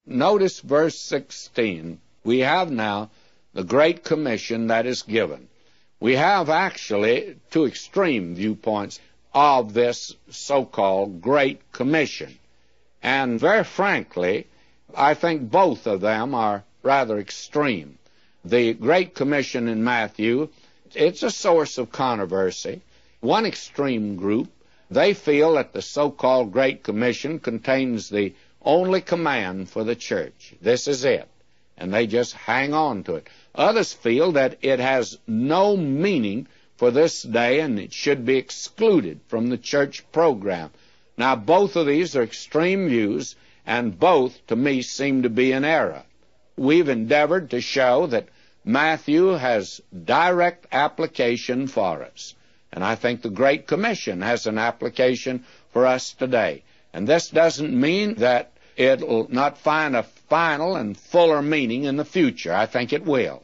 Notice verse 16. We have now the Great Commission that is given. We have actually two extreme viewpoints of this so-called Great Commission. And very frankly, I think both of them are rather extreme. The Great Commission in Matthew, it's a source of controversy. One extreme group, they feel that the so-called Great Commission contains the only command for the church. This is it. And they just hang on to it. Others feel that it has no meaning for this day and it should be excluded from the church program. Now, both of these are extreme views, and both, to me, seem to be in error. We've endeavored to show that Matthew has direct application for us. And I think the Great Commission has an application for us today. And this doesn't mean that it'll not find a final and fuller meaning in the future. I think it will.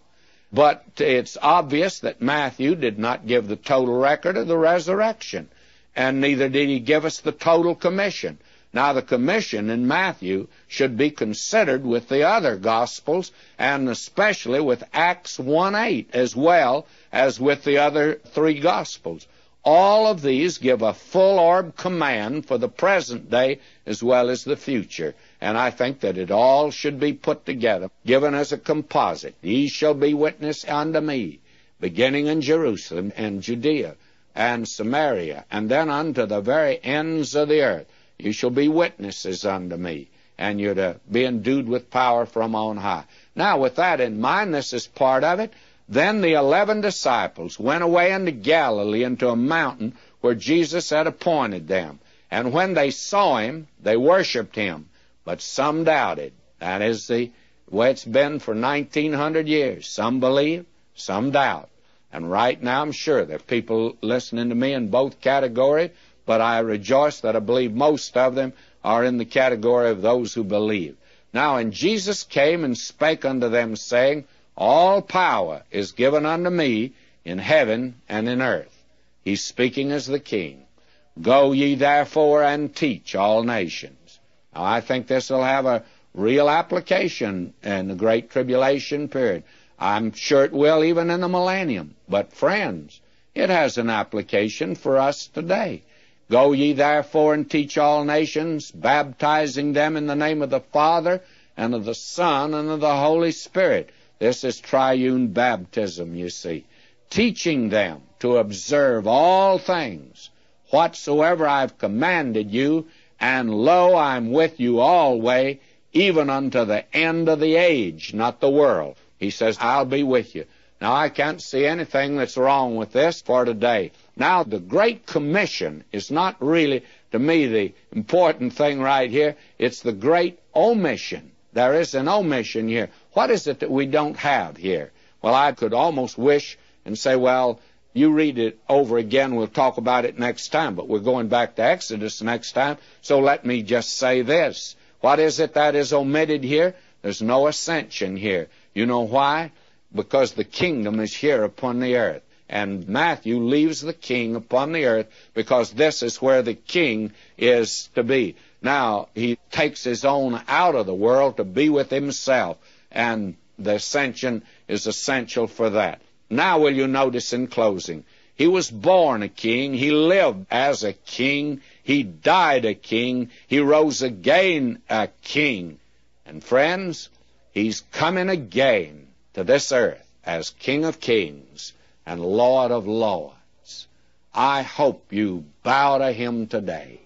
But it's obvious that Matthew did not give the total record of the resurrection, and neither did he give us the total commission. Now, the commission in Matthew should be considered with the other Gospels, and especially with Acts 1:8, as well as with the other three Gospels. All of these give a full-orb command for the present day as well as the future. And I think that it all should be put together, given as a composite. Ye shall be witness unto me, beginning in Jerusalem and Judea and Samaria, and then unto the very ends of the earth. You shall be witnesses unto me, and you're to be endued with power from on high. Now, with that in mind, this is part of it. Then the 11 disciples went away into Galilee, into a mountain where Jesus had appointed them. And when they saw him, they worshipped him, but some doubted. That is the way it's been for 1900 years. Some believe, some doubt. And right now, I'm sure there are people listening to me in both categories, but I rejoice that I believe most of them are in the category of those who believe. Now, and Jesus came and spake unto them, saying, All power is given unto me in heaven and in earth. He's speaking as the King. Go ye therefore and teach all nations. Now, I think this will have a real application in the Great Tribulation period. I'm sure it will even in the millennium. But, friends, it has an application for us today. Go ye therefore and teach all nations, baptizing them in the name of the Father and of the Son and of the Holy Spirit. This is triune baptism, you see. Teaching them to observe all things, whatsoever I've commanded you, and lo, I'm with you always, even unto the end of the age, not the world. He says, I'll be with you. Now, I can't see anything that's wrong with this for today. Now, the Great Commission is not really, to me, the important thing right here. It's the Great Omission. There is an omission here. What is it that we don't have here? Well, I could almost wish and say, well, you read it over again. We'll talk about it next time. But we're going back to Exodus next time. So let me just say this. What is it that is omitted here? There's no ascension here. You know why? Because the kingdom is here upon the earth. And Matthew leaves the king upon the earth because this is where the king is to be. Now, he takes his own out of the world to be with himself, and the ascension is essential for that. Now, will you notice in closing, he was born a king, he lived as a king, he died a king, he rose again a king. And friends, he's coming again to this earth as King of Kings and Lord of Lords. I hope you bow to him today.